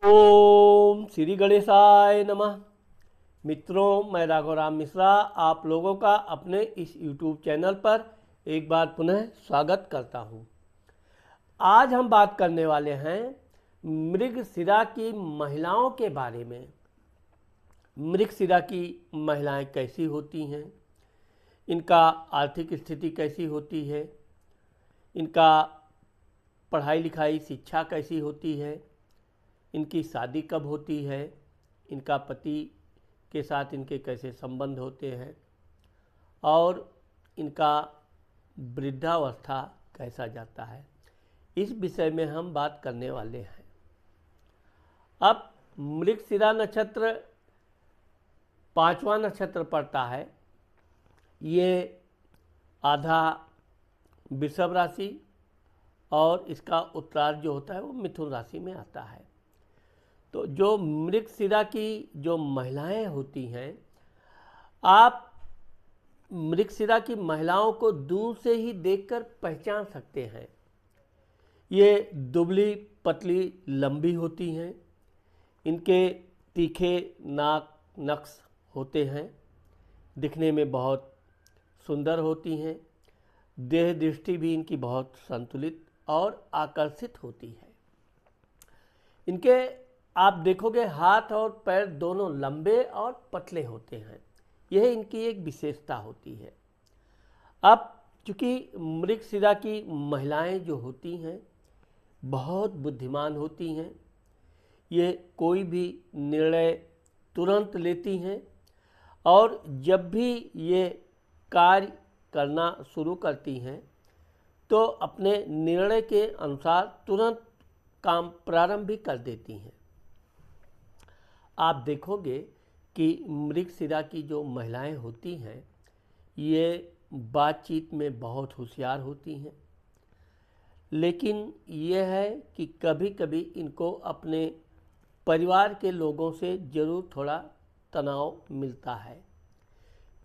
ओम श्री गणेशाय नमः। मित्रों, मैं राघवराम मिश्रा आप लोगों का अपने इस YouTube चैनल पर एक बार पुनः स्वागत करता हूं। आज हम बात करने वाले हैं मृगशिरा की महिलाओं के बारे में। मृगशिरा की महिलाएं कैसी होती हैं, इनका आर्थिक स्थिति कैसी होती है, इनका पढ़ाई लिखाई शिक्षा कैसी होती है, इनकी शादी कब होती है, इनका पति के साथ इनके कैसे संबंध होते हैं और इनका वृद्धावस्था कैसा जाता है, इस विषय में हम बात करने वाले हैं। अब मृगशिरा नक्षत्र 5वां नक्षत्र पड़ता है। ये आधा वृषभ राशि और इसका उत्तरार्ध जो होता है वो मिथुन राशि में आता है। तो जो मृगशिरा की जो महिलाएं होती हैं, आप मृगशिरा की महिलाओं को दूर से ही देखकर पहचान सकते हैं। ये दुबली पतली लंबी होती हैं, इनके तीखे नाक नक्श होते हैं, दिखने में बहुत सुंदर होती हैं, देह दृष्टि भी इनकी बहुत संतुलित और आकर्षित होती है। इनके आप देखोगे हाथ और पैर दोनों लंबे और पतले होते हैं, यह इनकी एक विशेषता होती है। अब चूँकि मृगशिरा की महिलाएं जो होती हैं बहुत बुद्धिमान होती हैं, ये कोई भी निर्णय तुरंत लेती हैं और जब भी ये कार्य करना शुरू करती हैं तो अपने निर्णय के अनुसार तुरंत काम प्रारंभ भी कर देती हैं। आप देखोगे कि मृगशिरा की जो महिलाएं होती हैं ये बातचीत में बहुत होशियार होती हैं, लेकिन यह है कि कभी कभी इनको अपने परिवार के लोगों से ज़रूर थोड़ा तनाव मिलता है।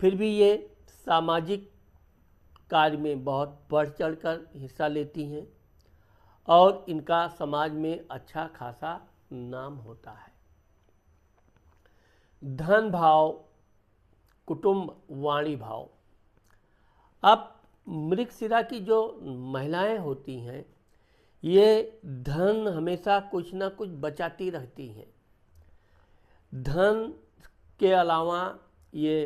फिर भी ये सामाजिक कार्य में बहुत बढ़ चढ़कर हिस्सा लेती हैं और इनका समाज में अच्छा खासा नाम होता है। धन भाव, कुटुंब, वाणी भाव। अब मृगशिरा की जो महिलाएं होती हैं ये धन हमेशा कुछ ना कुछ बचाती रहती हैं। धन के अलावा ये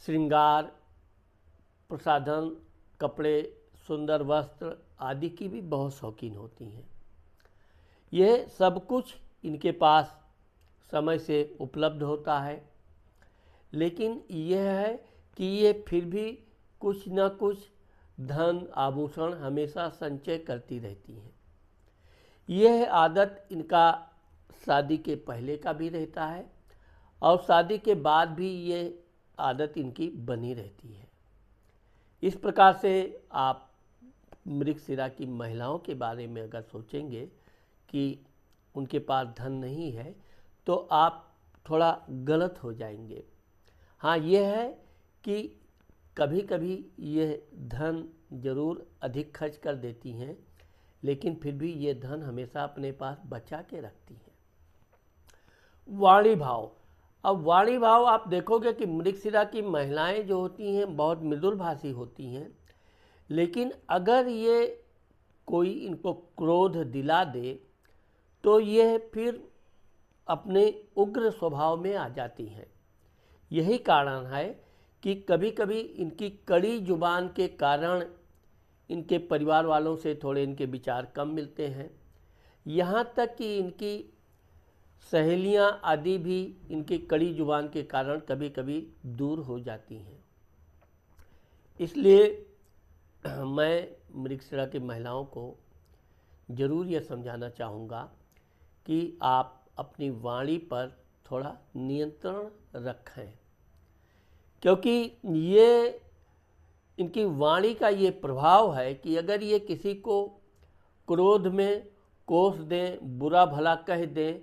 श्रृंगार, प्रसाधन, कपड़े, सुंदर वस्त्र आदि की भी बहुत शौकीन होती हैं। यह सब कुछ इनके पास समय से उपलब्ध होता है, लेकिन यह है कि ये फिर भी कुछ न कुछ धन आभूषण हमेशा संचय करती रहती हैं। यह आदत इनका शादी के पहले का भी रहता है और शादी के बाद भी ये आदत इनकी बनी रहती है। इस प्रकार से आप मृगशिरा की महिलाओं के बारे में अगर सोचेंगे कि उनके पास धन नहीं है तो आप थोड़ा गलत हो जाएंगे। हाँ, यह है कि कभी कभी यह धन ज़रूर अधिक खर्च कर देती हैं, लेकिन फिर भी ये धन हमेशा अपने पास बचा के रखती हैं। वाणी भाव। अब वाणी भाव आप देखोगे कि मृगशिरा की महिलाएं जो होती हैं बहुत मृदुल भाषी होती हैं, लेकिन अगर ये कोई इनको क्रोध दिला दे तो यह फिर अपने उग्र स्वभाव में आ जाती हैं। यही कारण है कि कभी कभी इनकी कड़ी जुबान के कारण इनके परिवार वालों से थोड़े इनके विचार कम मिलते हैं। यहाँ तक कि इनकी सहेलियाँ आदि भी इनकी कड़ी जुबान के कारण कभी कभी दूर हो जाती हैं। इसलिए मैं मृगशिरा की महिलाओं को ज़रूर यह समझाना चाहूँगा कि आप अपनी वाणी पर थोड़ा नियंत्रण रखें, क्योंकि ये इनकी वाणी का ये प्रभाव है कि अगर ये किसी को क्रोध में कोस दें, बुरा भला कह दें,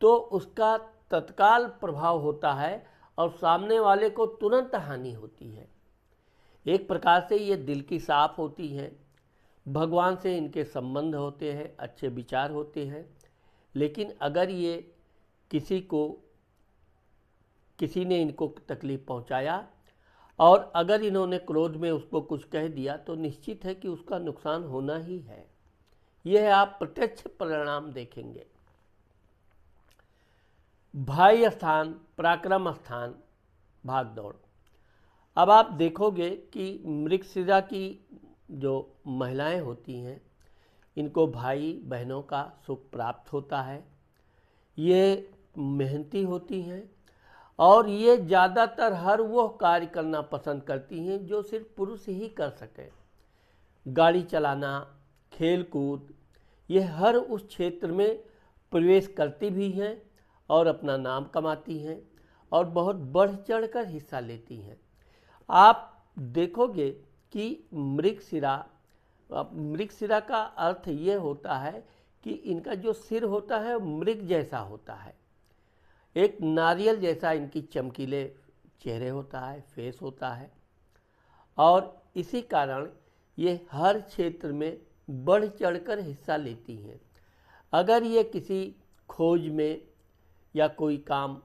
तो उसका तत्काल प्रभाव होता है और सामने वाले को तुरंत हानि होती है। एक प्रकार से ये दिल की साफ होती हैं, भगवान से इनके संबंध होते हैं, अच्छे विचार होते हैं, लेकिन अगर ये किसी ने इनको तकलीफ़ पहुंचाया और अगर इन्होंने क्रोध में उसको कुछ कह दिया तो निश्चित है कि उसका नुकसान होना ही है। यह आप प्रत्यक्ष परिणाम देखेंगे। भाई स्थान, पराक्रम स्थान, भाग दौड़। अब आप देखोगे कि मृगशिरा की जो महिलाएं होती हैं, इनको भाई बहनों का सुख प्राप्त होता है। ये मेहनती होती हैं और ये ज़्यादातर हर वो कार्य करना पसंद करती हैं जो सिर्फ पुरुष ही कर सके। गाड़ी चलाना, खेल कूद, ये हर उस क्षेत्र में प्रवेश करती भी हैं और अपना नाम कमाती हैं और बहुत बढ़ चढ़कर हिस्सा लेती हैं। आप देखोगे कि मृगशिरा का अर्थ ये होता है कि इनका जो सिर होता है मृग जैसा होता है, एक नारियल जैसा इनकी चमकीले चेहरे होता है, फेस होता है और इसी कारण ये हर क्षेत्र में बढ़ चढ़कर हिस्सा लेती हैं। अगर ये किसी खोज में या कोई काम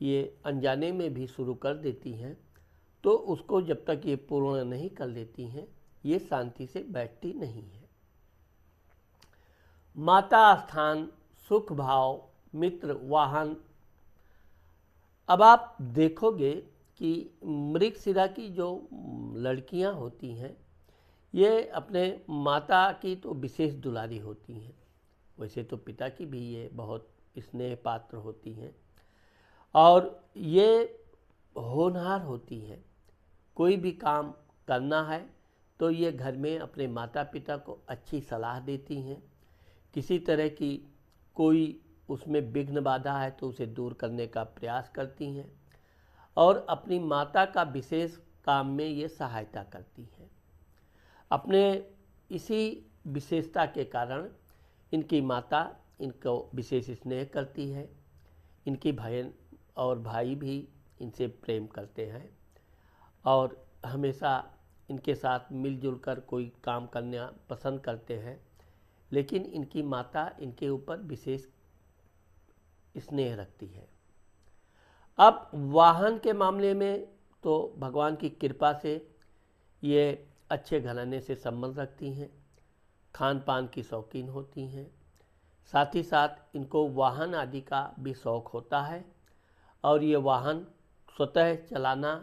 ये अनजाने में भी शुरू कर देती हैं तो उसको जब तक ये पूर्ण नहीं कर लेती हैं ये शांति से बैठती नहीं है। माता स्थान, सुख भाव, मित्र, वाहन। अब आप देखोगे कि मृगशिरा की जो लड़कियां होती हैं ये अपने माता की तो विशेष दुलारी होती हैं, वैसे तो पिता की भी ये बहुत स्नेह पात्र होती हैं और ये होनहार होती हैं। कोई भी काम करना है तो ये घर में अपने माता पिता को अच्छी सलाह देती हैं। किसी तरह की कोई उसमें विघ्न बाधा है तो उसे दूर करने का प्रयास करती हैं और अपनी माता का विशेष काम में ये सहायता करती हैं। अपने इसी विशेषता के कारण इनकी माता इनको विशेष स्नेह करती है। इनकी बहन और भाई भी इनसे प्रेम करते हैं और हमेशा इनके साथ मिलजुल कर कोई काम करना पसंद करते हैं, लेकिन इनकी माता इनके ऊपर विशेष स्नेह रखती है। अब वाहन के मामले में तो भगवान की कृपा से ये अच्छे घराने से संबंध रखती हैं, खान पान की शौकीन होती हैं, साथ ही साथ इनको वाहन आदि का भी शौक़ होता है और ये वाहन स्वतः चलाना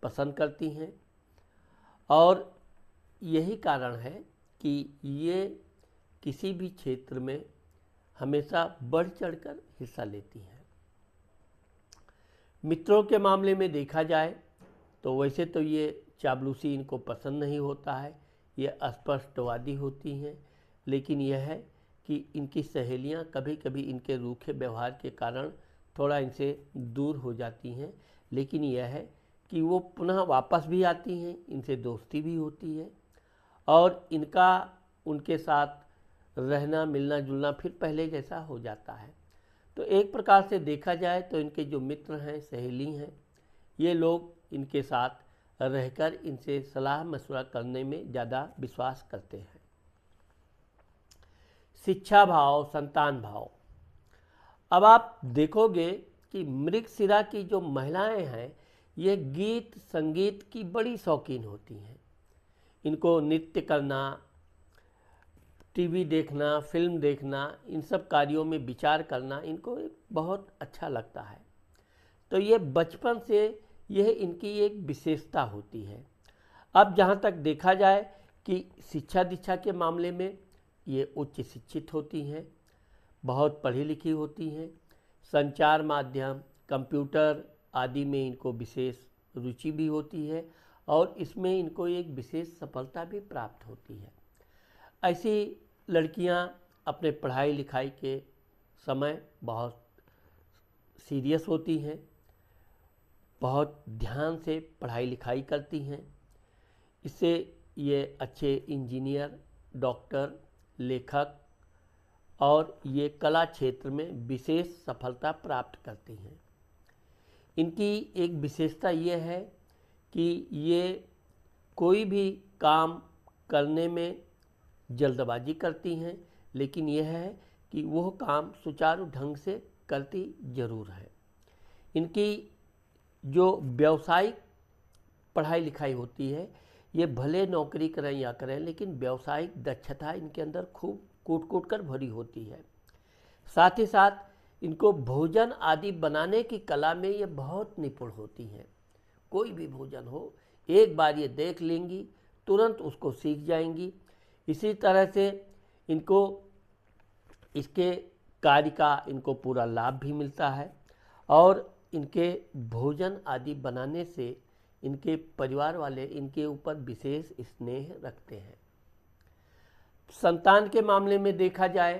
पसंद करती हैं और यही कारण है कि ये किसी भी क्षेत्र में हमेशा बढ़ चढ़कर हिस्सा लेती हैं। मित्रों के मामले में देखा जाए तो वैसे तो ये चापलूसी इनको पसंद नहीं होता है, ये अस्पष्टवादी होती हैं, लेकिन यह है कि इनकी सहेलियां कभी कभी इनके रूखे व्यवहार के कारण थोड़ा इनसे दूर हो जाती हैं, लेकिन यह है कि वो पुनः वापस भी आती हैं, इनसे दोस्ती भी होती है और इनका उनके साथ रहना मिलना जुलना फिर पहले जैसा हो जाता है। तो एक प्रकार से देखा जाए तो इनके जो मित्र हैं, सहेली हैं, ये लोग इनके साथ रहकर इनसे सलाह मशवरा करने में ज़्यादा विश्वास करते हैं। शिक्षा भाव, संतान भाव। अब आप देखोगे कि मृगशिरा की जो महिलाएं हैं ये गीत संगीत की बड़ी शौकीन होती हैं। इनको नृत्य करना, टीवी देखना, फिल्म देखना, इन सब कार्यों में विचार करना इनको बहुत अच्छा लगता है। तो ये बचपन से यह इनकी एक विशेषता होती है। अब जहाँ तक देखा जाए कि शिक्षा दीक्षा के मामले में ये उच्च शिक्षित होती हैं, बहुत पढ़ी लिखी होती हैं, संचार माध्यम, कंप्यूटर आदि में इनको विशेष रुचि भी होती है और इसमें इनको एक विशेष सफलता भी प्राप्त होती है। ऐसी लड़कियां अपने पढ़ाई लिखाई के समय बहुत सीरियस होती हैं, बहुत ध्यान से पढ़ाई लिखाई करती हैं। इससे ये अच्छे इंजीनियर, डॉक्टर, लेखक और ये कला क्षेत्र में विशेष सफलता प्राप्त करती हैं। इनकी एक विशेषता ये है कि ये कोई भी काम करने में जल्दबाजी करती हैं, लेकिन यह है कि वह काम सुचारू ढंग से करती जरूर है। इनकी जो व्यावसायिक पढ़ाई लिखाई होती है, ये भले नौकरी करें या करें, लेकिन व्यावसायिक दक्षता इनके अंदर खूब कूट कूट कर भरी होती है। साथ ही साथ इनको भोजन आदि बनाने की कला में ये बहुत निपुण होती हैं। कोई भी भोजन हो, एक बार ये देख लेंगी, तुरंत उसको सीख जाएंगी। इसी तरह से इनको इसके कार्य का इनको पूरा लाभ भी मिलता है और इनके भोजन आदि बनाने से इनके परिवार वाले इनके ऊपर विशेष स्नेह रखते हैं। संतान के मामले में देखा जाए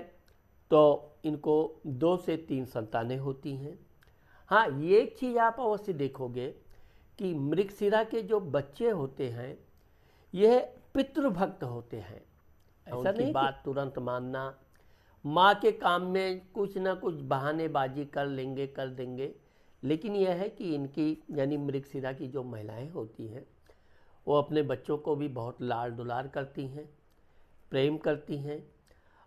तो इनको 2 से 3 संतानें होती हैं। हाँ, ये एक चीज़ आप अवश्य देखोगे कि मृगशिरा के जो बच्चे होते हैं यह पितृभक्त होते हैं। ऐसा नहीं बात तुरंत मानना, माँ के काम में कुछ ना कुछ बहानेबाजी कर देंगे, लेकिन यह है कि इनकी यानी मृगशिरा की जो महिलाएं होती हैं वो अपने बच्चों को भी बहुत लाड दुलार करती हैं, प्रेम करती हैं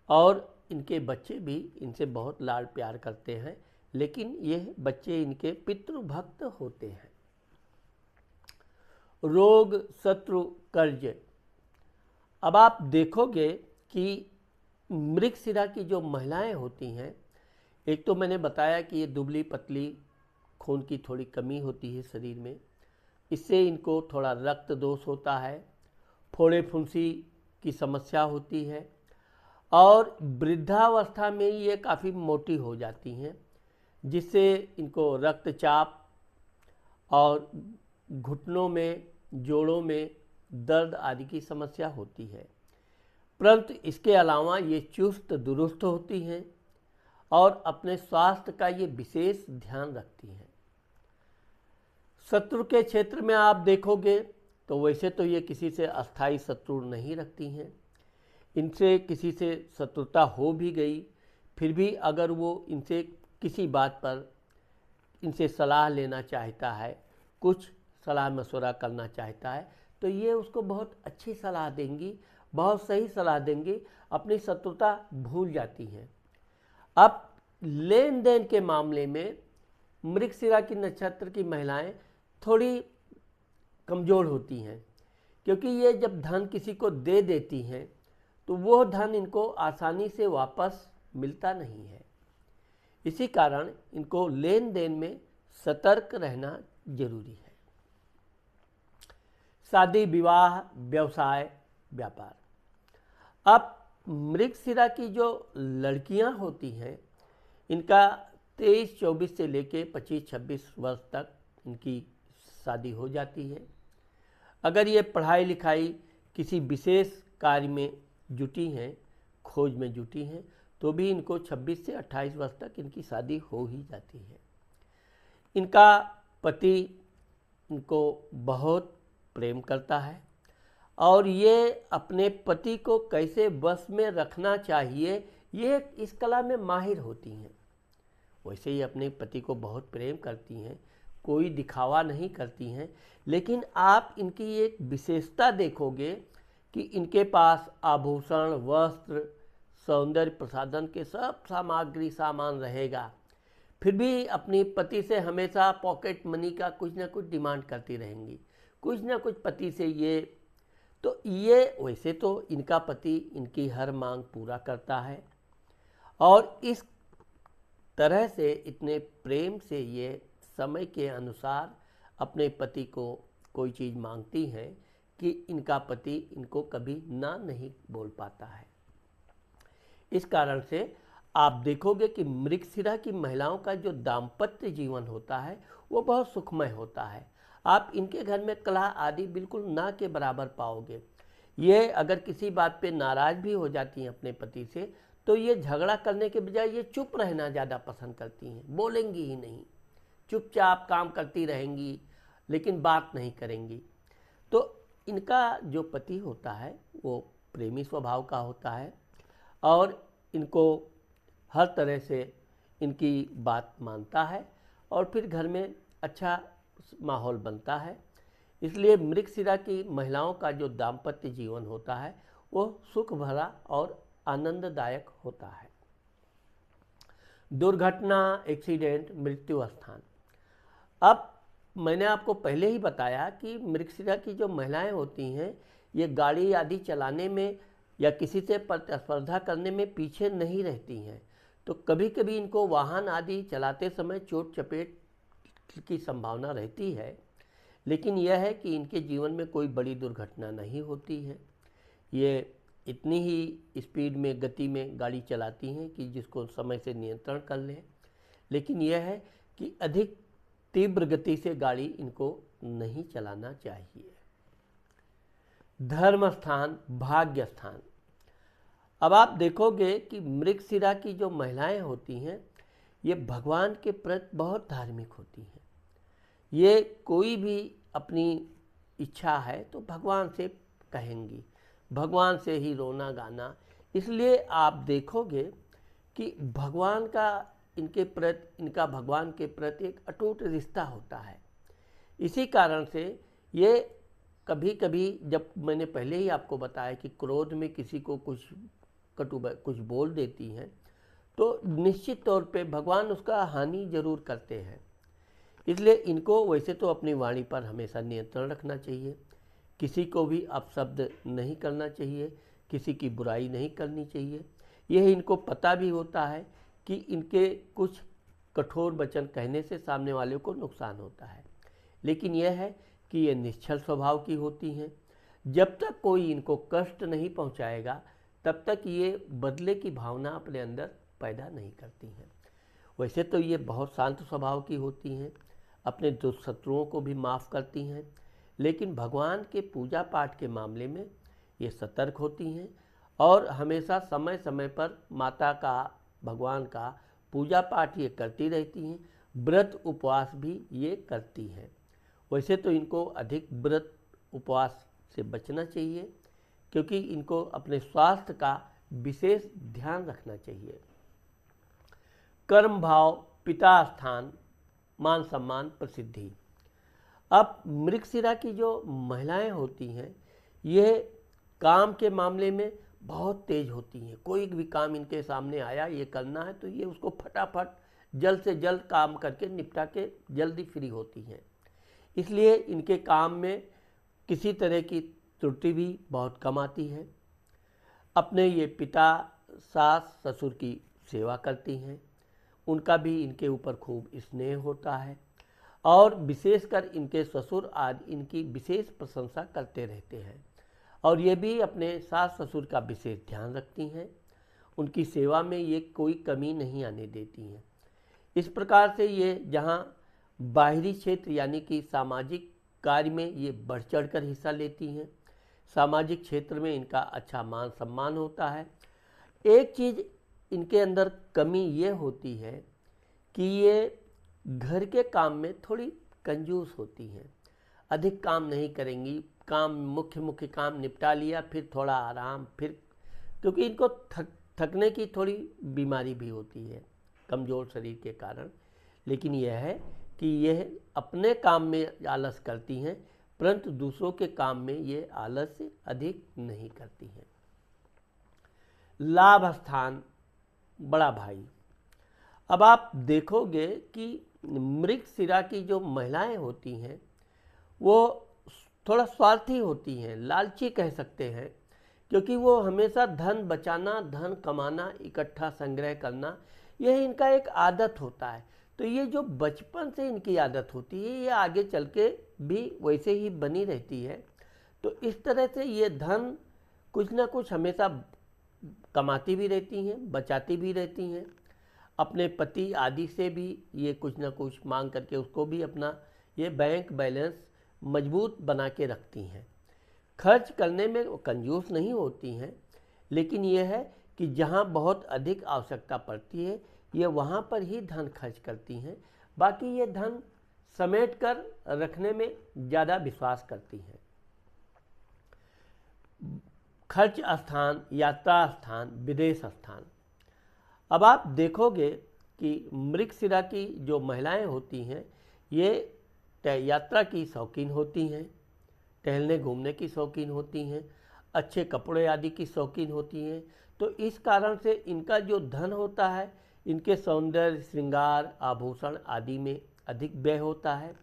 और इनके बच्चे भी इनसे बहुत लाड प्यार करते हैं, लेकिन यह बच्चे इनके पितृभक्त होते हैं। रोग, शत्रु, कर्ज। अब आप देखोगे कि मृगशिरा की जो महिलाएं होती हैं, एक तो मैंने बताया कि ये दुबली पतली, खून की थोड़ी कमी होती है शरीर में, इससे इनको थोड़ा रक्त दोष होता है, फोड़े फुंसी की समस्या होती है और वृद्धावस्था में ये काफ़ी मोटी हो जाती हैं, जिससे इनको रक्तचाप और घुटनों में, जोड़ों में दर्द आदि की समस्या होती है। परंतु इसके अलावा ये चुस्त दुरुस्त होती हैं और अपने स्वास्थ्य का ये विशेष ध्यान रखती हैं। शत्रु के क्षेत्र में आप देखोगे तो वैसे तो ये किसी से अस्थायी शत्रु नहीं रखती हैं। इनसे किसी से शत्रुता हो भी गई, फिर भी अगर वो इनसे किसी बात पर इनसे सलाह लेना चाहता है, कुछ सलाह मशवरा करना चाहता है, तो ये उसको बहुत अच्छी सलाह देंगी, बहुत सही सलाह देंगी, अपनी शत्रुता भूल जाती हैं। अब लेन देन के मामले में मृगशिरा की नक्षत्र की महिलाएं थोड़ी कमज़ोर होती हैं, क्योंकि ये जब धन किसी को दे देती हैं तो वो धन इनको आसानी से वापस मिलता नहीं है। इसी कारण इनको लेन देन में सतर्क रहना जरूरी है। शादी, विवाह, व्यवसाय, व्यापार। अब मृगशिरा की जो लड़कियां होती हैं, इनका 23-24 से लेके 25-26 वर्ष तक इनकी शादी हो जाती है। अगर ये पढ़ाई लिखाई किसी विशेष कार्य में जुटी हैं, खोज में जुटी हैं, तो भी इनको 26 से 28 वर्ष तक इनकी शादी हो ही जाती है। इनका पति इनको बहुत प्रेम करता है और ये अपने पति को कैसे वश में रखना चाहिए, ये इस कला में माहिर होती हैं। वैसे ही अपने पति को बहुत प्रेम करती हैं, कोई दिखावा नहीं करती हैं, लेकिन आप इनकी एक विशेषता देखोगे कि इनके पास आभूषण, वस्त्र, सौंदर्य प्रसाधन के सब सामान रहेगा, फिर भी अपनी पति से हमेशा पॉकेट मनी का कुछ ना कुछ डिमांड करती रहेंगी, कुछ ना कुछ पति से ये वैसे तो इनका पति इनकी हर मांग पूरा करता है और इस तरह से इतने प्रेम से ये समय के अनुसार अपने पति को कोई चीज़ मांगती हैं कि इनका पति इनको कभी ना नहीं बोल पाता है। इस कारण से आप देखोगे कि मृगशिरा की महिलाओं का जो दाम्पत्य जीवन होता है वो बहुत सुखमय होता है। आप इनके घर में कलह आदि बिल्कुल ना के बराबर पाओगे। ये अगर किसी बात पे नाराज़ भी हो जाती हैं अपने पति से, तो ये झगड़ा करने के बजाय ये चुप रहना ज़्यादा पसंद करती हैं, बोलेंगी ही नहीं, चुपचाप काम करती रहेंगी, लेकिन बात नहीं करेंगी। तो इनका जो पति होता है वो प्रेमी स्वभाव का होता है और इनको हर तरह से इनकी बात मानता है और फिर घर में अच्छा माहौल बनता है। इसलिए मृगशिरा की महिलाओं का जो दाम्पत्य जीवन होता है वो सुख भरा और आनंददायक होता है। दुर्घटना, एक्सीडेंट, मृत्यु स्थान। अब मैंने आपको पहले ही बताया कि मृगशिरा की जो महिलाएं होती हैं ये गाड़ी आदि चलाने में या किसी से प्रतिस्पर्धा करने में पीछे नहीं रहती हैं। तो कभी कभी इनको वाहन आदि चलाते समय चोट चपेट की संभावना रहती है, लेकिन यह है कि इनके जीवन में कोई बड़ी दुर्घटना नहीं होती है। ये इतनी ही स्पीड में, गति में गाड़ी चलाती हैं कि जिसको समय से नियंत्रण कर लें, लेकिन यह है कि अधिक तीव्र गति से गाड़ी इनको नहीं चलाना चाहिए। धर्म स्थान, भाग्य स्थान। अब आप देखोगे कि मृगशिरा की जो महिलाएं होती हैं ये भगवान के प्रति बहुत धार्मिक होती हैं। ये कोई भी अपनी इच्छा है तो भगवान से कहेंगी, भगवान से ही रोना गाना। इसलिए आप देखोगे कि भगवान का इनका भगवान के प्रति एक अटूट रिश्ता होता है। इसी कारण से ये कभी कभी, जब मैंने पहले ही आपको बताया कि क्रोध में किसी को कुछ बोल देती हैं तो निश्चित तौर पे भगवान उसका हानि जरूर करते हैं। इसलिए इनको वैसे तो अपनी वाणी पर हमेशा नियंत्रण रखना चाहिए, किसी को भी अपशब्द नहीं करना चाहिए, किसी की बुराई नहीं करनी चाहिए। यह इनको पता भी होता है कि इनके कुछ कठोर वचन कहने से सामने वाले को नुकसान होता है, लेकिन यह है कि ये निश्चल स्वभाव की होती हैं। जब तक कोई इनको कष्ट नहीं पहुंचाएगा तब तक ये बदले की भावना अपने अंदर पैदा नहीं करती हैं। वैसे तो ये बहुत शांत स्वभाव की होती हैं, अपने दुष्शत्रुओं को भी माफ़ करती हैं, लेकिन भगवान के पूजा पाठ के मामले में ये सतर्क होती हैं और हमेशा समय समय पर माता का, भगवान का पूजा पाठ ये करती रहती हैं। व्रत उपवास भी ये करती हैं। वैसे तो इनको अधिक व्रत उपवास से बचना चाहिए, क्योंकि इनको अपने स्वास्थ्य का विशेष ध्यान रखना चाहिए। कर्म भाव, पिता स्थान, मान सम्मान, प्रसिद्धि। अब मृगशिरा की जो महिलाएं होती हैं ये काम के मामले में बहुत तेज होती हैं। कोई भी काम इनके सामने आया, ये करना है, तो ये उसको फटाफट जल्द से जल्द काम करके निपटा के जल्दी फ्री होती हैं। इसलिए इनके काम में किसी तरह की त्रुटि भी बहुत कम आती है। अपने ये पिता, सास, ससुर की सेवा करती हैं, उनका भी इनके ऊपर खूब स्नेह होता है और विशेषकर इनके ससुर आदि इनकी विशेष प्रशंसा करते रहते हैं और ये भी अपने सास ससुर का विशेष ध्यान रखती हैं। उनकी सेवा में ये कोई कमी नहीं आने देती हैं। इस प्रकार से ये जहाँ बाहरी क्षेत्र यानी कि सामाजिक कार्य में ये बढ़ चढ़ कर हिस्सा लेती हैं। सामाजिक क्षेत्र में इनका अच्छा मान सम्मान होता है। एक चीज़ इनके अंदर कमी ये होती है कि ये घर के काम में थोड़ी कंजूस होती हैं, अधिक काम नहीं करेंगी। काम मुख्य काम निपटा लिया, फिर थोड़ा आराम, फिर क्योंकि इनको थकने की थोड़ी बीमारी भी होती है कमज़ोर शरीर के कारण। लेकिन यह है कि यह अपने काम में आलस करती हैं, परंतु दूसरों के काम में ये आलस से अधिक नहीं करती हैं। लाभ स्थान, बड़ा भाई। अब आप देखोगे कि मृगशिरा की जो महिलाएं होती हैं वो थोड़ा स्वार्थी होती हैं, लालची कह सकते हैं, क्योंकि वो हमेशा धन बचाना, धन कमाना, इकट्ठा संग्रह करना, यह इनका एक आदत होता है। तो ये जो बचपन से इनकी आदत होती है ये आगे चल के भी वैसे ही बनी रहती है। तो इस तरह से ये धन कुछ ना कुछ हमेशा कमाती भी रहती हैं, बचाती भी रहती हैं। अपने पति आदि से भी ये कुछ ना कुछ मांग करके उसको भी अपना ये बैंक बैलेंस मजबूत बना के रखती हैं। खर्च करने में वो कंजूस नहीं होती हैं, लेकिन यह है कि जहाँ बहुत अधिक आवश्यकता पड़ती है ये वहाँ पर ही धन खर्च करती हैं। बाकी ये धन समेट कर रखने में ज़्यादा विश्वास करती हैं। खर्च स्थान, यात्रा स्थान, विदेश स्थान। अब आप देखोगे कि मृगशिरा की जो महिलाएं होती हैं ये यात्रा की शौकीन होती हैं, टहलने घूमने की शौकीन होती हैं, अच्छे कपड़े आदि की शौकीन होती हैं। तो इस कारण से इनका जो धन होता है इनके सौंदर्य, श्रृंगार, आभूषण आदि में अधिक व्यय होता है।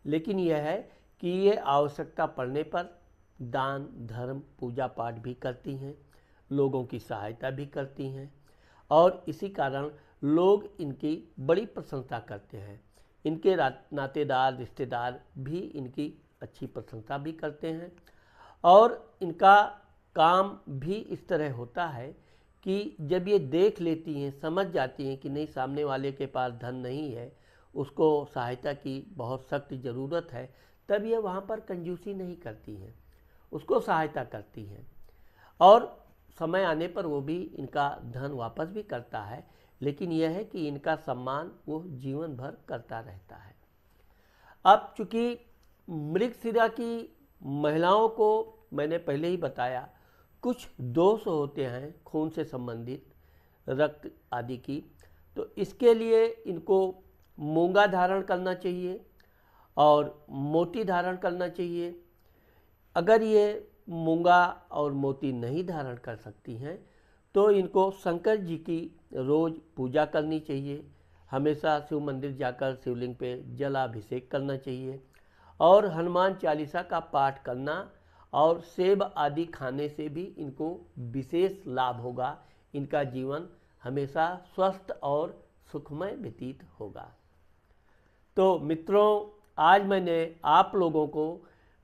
लेकिन यह है कि ये आवश्यकता पड़ने पर दान, धर्म, पूजा पाठ भी करती हैं, लोगों की सहायता भी करती हैं और इसी कारण लोग इनकी बड़ी प्रशंसा करते हैं। इनके नातेदार, रिश्तेदार भी इनकी अच्छी प्रशंसा भी करते हैं और इनका काम भी इस तरह होता है कि जब ये देख लेती हैं, समझ जाती हैं कि नहीं सामने वाले के पास धन नहीं है, उसको सहायता की बहुत सख्त ज़रूरत है, तब ये वहाँ पर कंजूसी नहीं करती हैं, उसको सहायता करती हैं और समय आने पर वो भी इनका धन वापस भी करता है। लेकिन यह है कि इनका सम्मान वो जीवन भर करता रहता है। अब चूँकि मृगशिरा की महिलाओं को मैंने पहले ही बताया कुछ दोष होते हैं खून से संबंधित, रक्त आदि की, तो इसके लिए इनको मूंगा धारण करना चाहिए और मोती धारण करना चाहिए। अगर ये मूंगा और मोती नहीं धारण कर सकती हैं तो इनको शंकर जी की रोज़ पूजा करनी चाहिए। हमेशा शिव मंदिर जाकर शिवलिंग पे जलाभिषेक करना चाहिए और हनुमान चालीसा का पाठ करना और सेब आदि खाने से भी इनको विशेष लाभ होगा। इनका जीवन हमेशा स्वस्थ और सुखमय व्यतीत होगा। तो मित्रों, आज मैंने आप लोगों को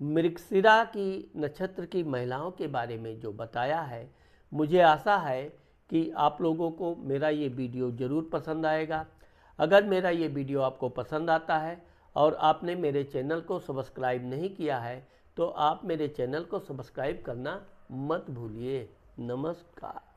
मृगशिरा की नक्षत्र की महिलाओं के बारे में जो बताया है, मुझे आशा है कि आप लोगों को मेरा ये वीडियो ज़रूर पसंद आएगा। अगर मेरा ये वीडियो आपको पसंद आता है और आपने मेरे चैनल को सब्सक्राइब नहीं किया है तो आप मेरे चैनल को सब्सक्राइब करना मत भूलिए। नमस्कार।